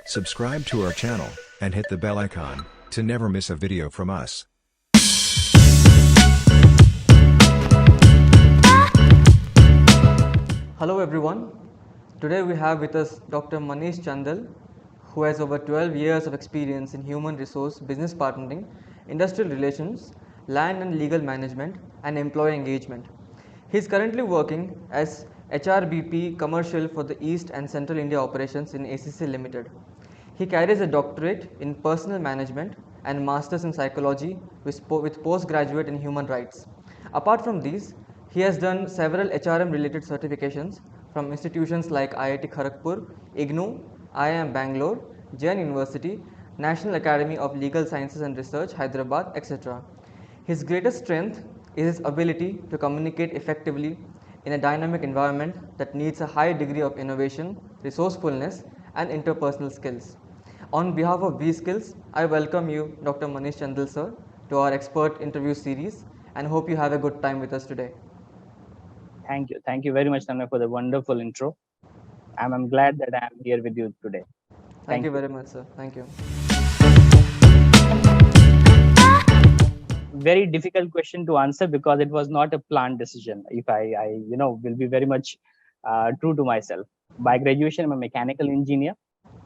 Subscribe to our channel and hit the bell icon to never miss a video from us. Hello everyone. Today we have with us Dr. Manish Chandel, who has over 12 years of experience in human resource business partnering, industrial relations, land and legal management, and employee engagement. He is currently working as HRBP commercial for the East and Central India operations in ACC Limited. He carries a doctorate in personal management and masters in psychology with postgraduate in human rights. Apart from these, he has done several HRM-related certifications from institutions like IIT Kharagpur, IGNOU, IIM Bangalore, Jain University, National Academy of Legal Sciences and Research, Hyderabad, etc. His greatest strength is his ability to communicate effectively in a dynamic environment that needs a high degree of innovation, resourcefulness, and interpersonal skills. On behalf of Vskills, I welcome you, Dr. Manish Chandel sir, to our expert interview series and hope you have a good time with us today. Thank you. Thank you very much, Tanmay, for the wonderful intro. I'm glad that I'm here with you today. Thank you very much, sir. Thank you. Very difficult question to answer because it was not a planned decision. If I will be very much true to myself. By graduation, I'm a mechanical engineer,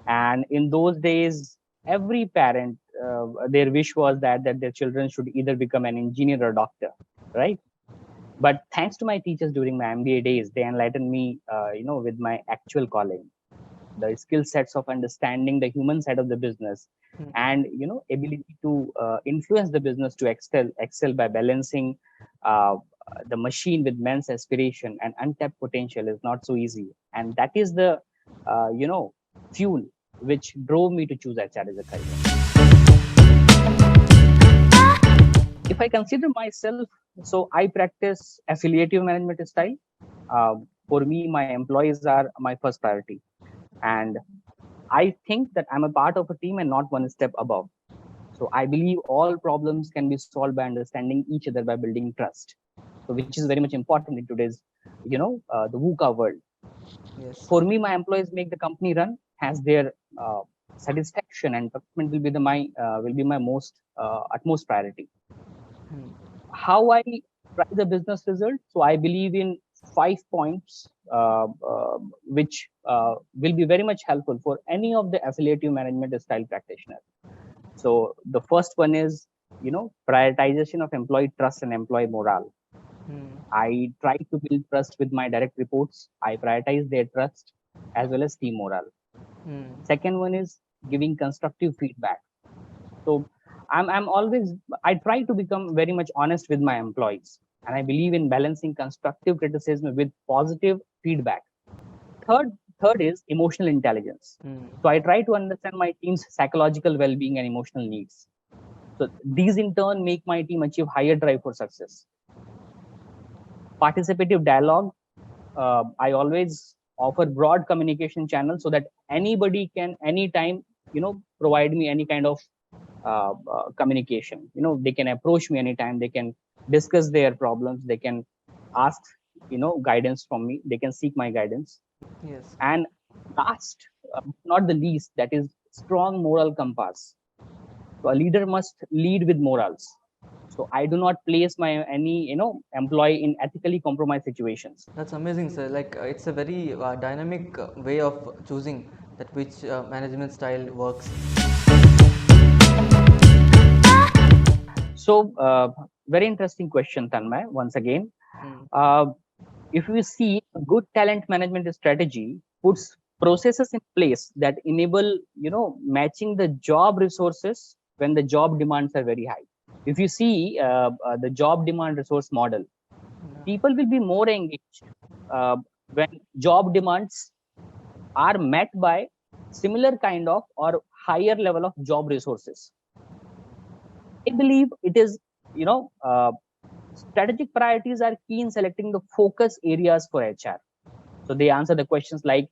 and in those days, every parent, their wish was that their children should either become an engineer or doctor, right? But thanks to my teachers during my MBA days, they enlightened me, with my actual calling, the skill sets of understanding the human side of the business, and ability to influence the business to excel by balancing the machine with men's aspiration and untapped potential is not so easy. And that is the fuel which drove me to choose HR as a career. If I consider myself, so I practice affiliative management style. For me, my employees are my first priority. And I think that I'm a part of a team and not one step above. So I believe all problems can be solved by understanding each other, by building trust. So which is very much important in today's, the VUCA world. Yes. For me, my employees make the company run, has their satisfaction and fulfillment will be my most utmost priority. How I drive the business result? So I believe in 5 points, which will be very much helpful for any of the affiliative management style practitioners. So the first one is, prioritization of employee trust and employee morale. I try to build trust with my direct reports. I prioritize their trust as well as team morale. Second one is giving constructive feedback. So I try to become very much honest with my employees, and I believe in balancing constructive criticism with positive feedback. Third is emotional intelligence. So I try to understand my team's psychological well-being and emotional needs. So these in turn make my team achieve higher drive for success. Participative dialogue. I always offer broad communication channels so that anybody can anytime, provide me any kind of communication. They can approach me anytime. They can discuss their problems. They can ask, guidance from me. They can seek my guidance. Yes. And last, not the least, that is strong moral compass. So a leader must lead with morals. So I do not place any employee in ethically compromised situations. That's amazing, sir. Like it's a very dynamic way of choosing that which management style works. So very interesting question, Tanmay. Once again, if we see a good talent management strategy puts processes in place that enable matching the job resources when the job demands are very high. If you see the job demand resource model, people will be more engaged when job demands are met by similar kind of or higher level of job resources. I believe it is, strategic priorities are key in selecting the focus areas for HR. So they answer the questions like,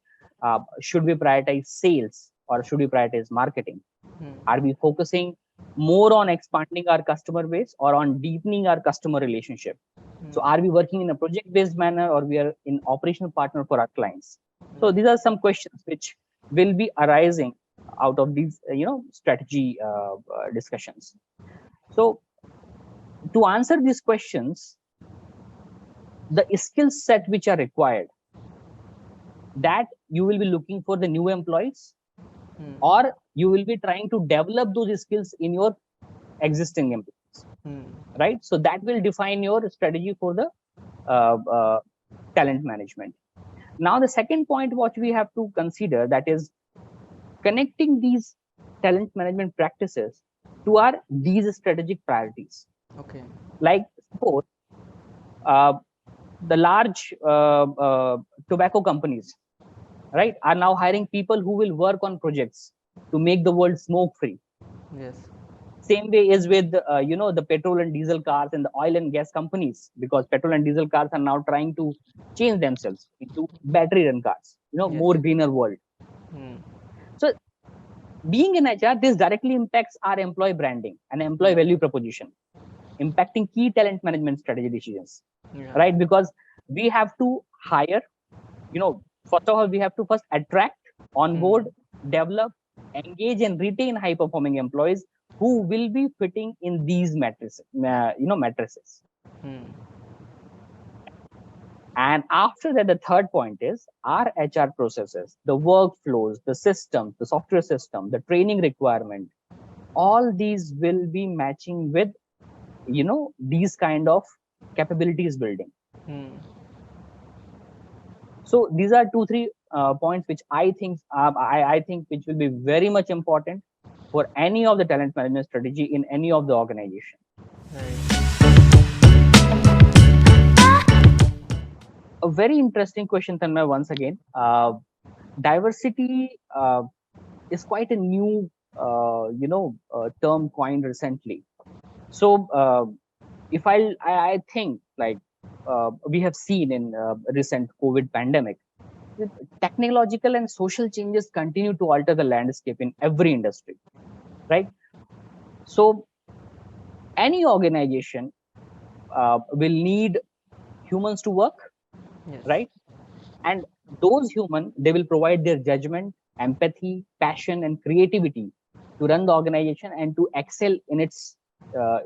should we prioritize sales or should we prioritize marketing? Are we focusing more on expanding our customer base or on deepening our customer relationship? So are we working in a project-based manner or we are in operational partner for our clients? So these are some questions which will be arising out of these strategy discussions. So to answer these questions, the skill set which are required, that you will be looking for the new employees, or you will be trying to develop those skills in your existing employees, right? So that will define your strategy for the talent management. Now the second point what we have to consider, that is connecting these talent management practices to our these strategic priorities. Okay. Like suppose the large tobacco companies, right, are now hiring people who will work on projects to make the world smoke free. Yes. Same way is with the petrol and diesel cars and the oil and gas companies, because petrol and diesel cars are now trying to change themselves into battery run cars, Yes. more greener world. So being in HR, this directly impacts our employee branding and employee value proposition, impacting key talent management strategy decisions, right? Because we have to hire, first of all, we have to first attract, onboard, develop, engage, and retain high performing employees who will be fitting in these matrices, matrices. And after that, the third point is our HR processes, the workflows, the systems, the software system, the training requirement, all these will be matching with, these kind of capabilities building. So these are 2-3 points which I think which will be very much important for any of the talent management strategy in any of the organization. A very interesting question, Tanmay, once again. Diversity is quite a new, term coined recently. So if I think like we have seen in recent COVID pandemic, technological and social changes continue to alter the landscape in every industry, right? So any organization will need humans to work, right? And those humans, they will provide their judgment, empathy, passion, and creativity to run the organization and to excel in its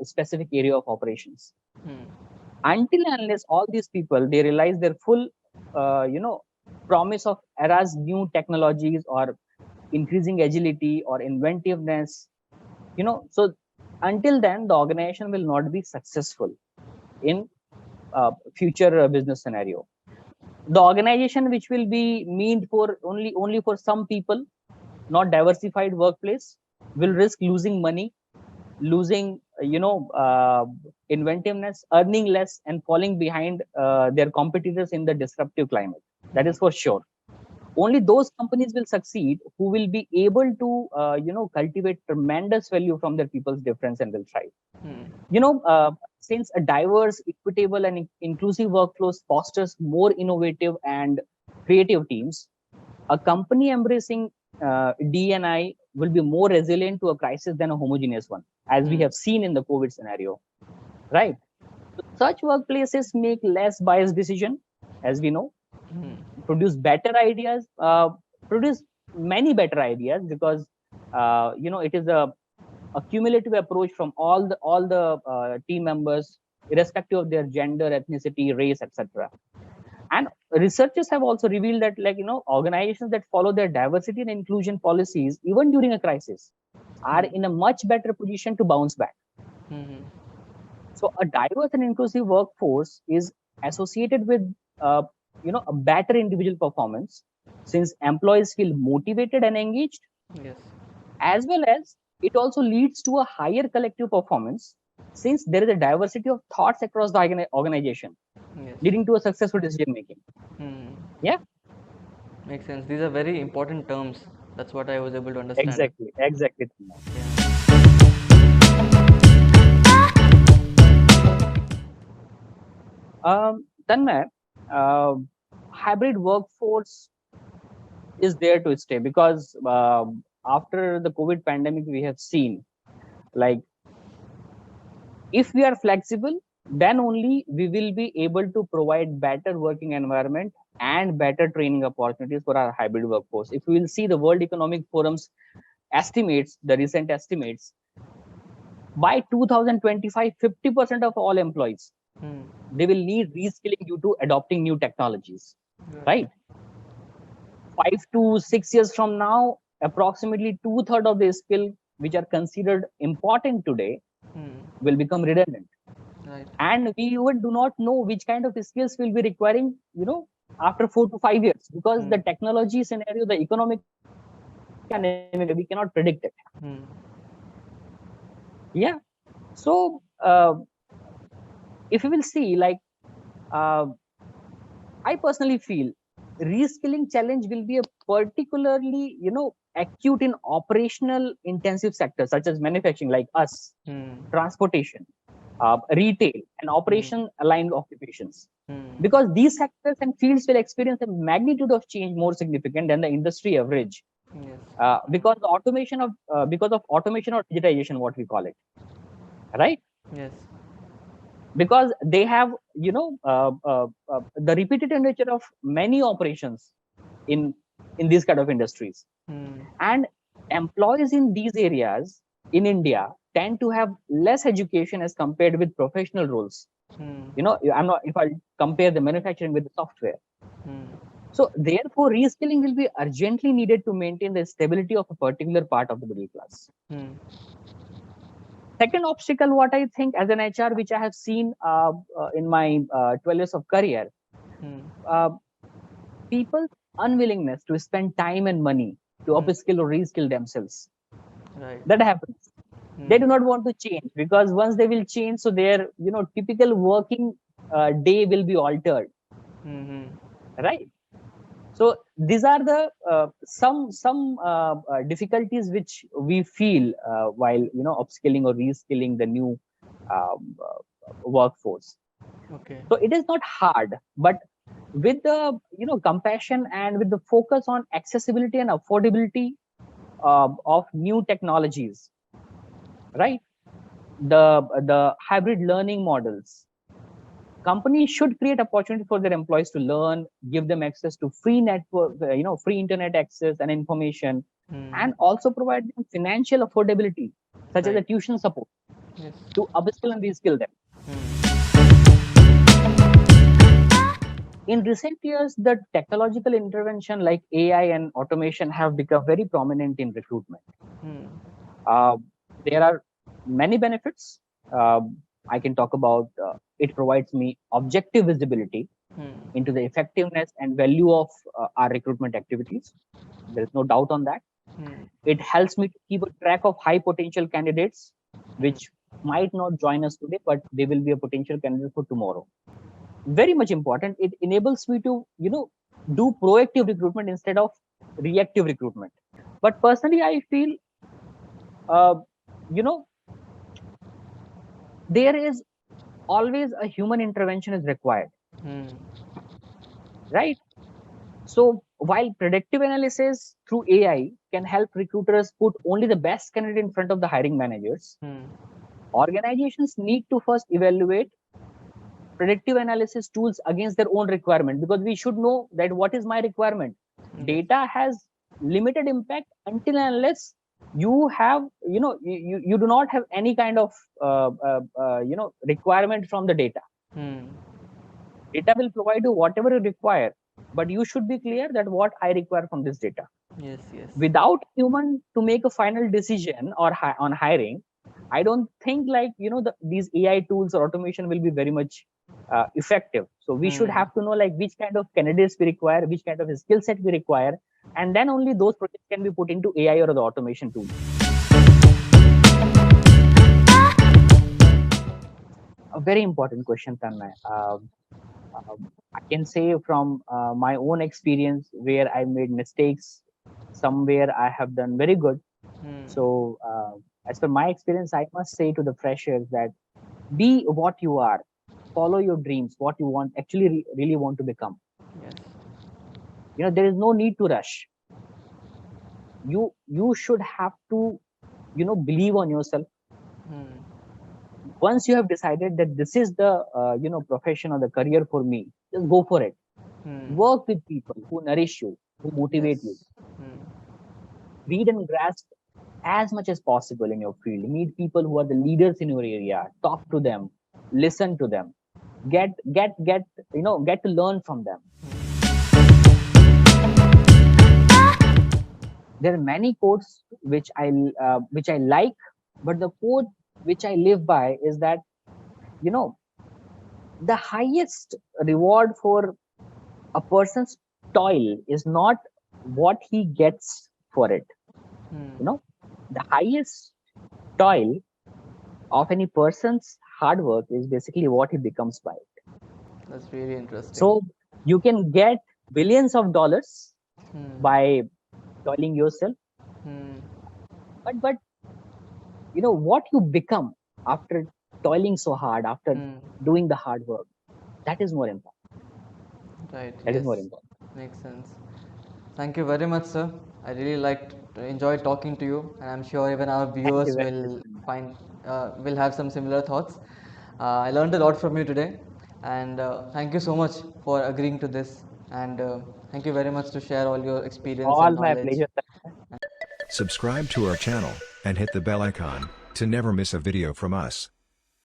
specific area of operations. Until and unless all these people, they realize their full, promise of era's new technologies or increasing agility or inventiveness, so until then, the organization will not be successful in future business scenario. The organization which will be meant for only for some people, not diversified workplace, will risk losing money, losing inventiveness, earning less, and falling behind their competitors in the disruptive climate. That is for sure. Only those companies will succeed who will be able to cultivate tremendous value from their people's difference and will thrive. Since a diverse, equitable, and inclusive workflows fosters more innovative and creative teams, a company embracing D&I will be more resilient to a crisis than a homogeneous one, as we have seen in the COVID scenario, right? So such workplaces make less biased decision, as we know, produce better ideas, produce many better ideas, because it is a cumulative approach from all the team members, irrespective of their gender, ethnicity, race, etc. And researchers have also revealed that, organizations that follow their diversity and inclusion policies, even during a crisis, are in a much better position to bounce back. So a diverse and inclusive workforce is associated with, a better individual performance, since employees feel motivated and engaged. Yes. As well as it also leads to a higher collective performance, since there is a diversity of thoughts across the organization, leading to a successful decision making. Yeah, makes sense. These are very important terms. That's what I was able to understand. Exactly. Tanmay, hybrid workforce is there to stay, because after the COVID pandemic, we have seen, like, if we are flexible, then only we will be able to provide better working environment and better training opportunities for our hybrid workforce. If we will see the World Economic Forum's estimates, the recent estimates, by 2025, 50% of all employees, they will need reskilling due to adopting new technologies, right? 5 to 6 years from now, approximately 2/3 of the skill which are considered important today will become redundant. Right. And we even do not know which kind of skills we'll be requiring, after 4 to 5 years, because the technology scenario, the economic dynamic, we cannot predict it. Yeah. So if you will see, like, I personally feel reskilling challenge will be a particularly, acute in operational intensive sectors such as manufacturing, like us, transportation, retail, and operation aligned occupations. Because these sectors and fields will experience a magnitude of change more significant than the industry average. Yes. Because automation or digitization, what we call it, right? Yes. Because they have, the repetitive nature of many operations in these kind of industries, and employees in these areas in India tend to have less education as compared with professional roles. If I compare the manufacturing with the software. So therefore, reskilling will be urgently needed to maintain the stability of a particular part of the middle class. Second obstacle, what I think as an HR, which I have seen in my 12 years of career, people's unwillingness to spend time and money to upskill or reskill themselves. Right. That happens. They do not want to change, because once they will change, so their typical working day will be altered. Right. So these are the some difficulties which we feel while upskilling or reskilling the new workforce. Okay. So it is not hard, but with the compassion and with the focus on accessibility and affordability of new technologies, right? The hybrid learning models. Companies should create opportunity for their employees to learn, give them access to free network, free internet access and information, and also provide them financial affordability, such as a tuition support, to upskill and reskill them. In recent years, the technological intervention like AI and automation have become very prominent in recruitment. There are many benefits. I can talk about it provides me objective visibility into the effectiveness and value of our recruitment activities. There is no doubt on that. It helps me to keep a track of high potential candidates, which might not join us today, but they will be a potential candidate for tomorrow. Very much important. It enables me to, do proactive recruitment instead of reactive recruitment. But personally, I feel, there is always a human intervention is required, right? So while predictive analysis through AI can help recruiters put only the best candidate in front of the hiring managers, organizations need to first evaluate predictive analysis tools against their own requirement, because we should know that what is my requirement. Data has limited impact until and unless you have, you do not have any kind of requirement from the data. Data will provide you whatever you require, but you should be clear that what I require from this data. Yes. Without human to make a final decision or on hiring, I don't think like these AI tools or automation will be very much effective. So we should have to know like which kind of candidates we require, which kind of skill set we require, and then only those projects can be put into AI or the automation tool. A very important question, Tanmay. I can say from my own experience where I made mistakes, somewhere I have done very good. So as per my experience, I must say to the freshers that be what you are, follow your dreams, what you want, actually really want to become. Yes. There is no need to rush. You should have to, believe on yourself. Once you have decided that this is the, profession or the career for me, just go for it. Work with people who nourish you, who motivate you. Read and grasp as much as possible in your field. Meet people who are the leaders in your area. Talk to them, listen to them, get to learn from them. There are many quotes which I like, but the quote which I live by is that, the highest reward for a person's toil is not what he gets for it. The highest toil of any person's hard work is basically what he becomes by it. That's really interesting. So you can get billions of dollars by toiling yourself, but what you become after toiling so hard, after doing the hard work, that is more important. Right. That is more important. Makes sense. Thank you very much, sir. I really enjoyed talking to you, and I'm sure even our viewers will have some similar thoughts. I learned a lot from you today, and thank you so much for agreeing to this. And thank you very much to share all your experience and knowledge. All my pleasure. Subscribe to our channel and hit the bell icon to never miss a video from us.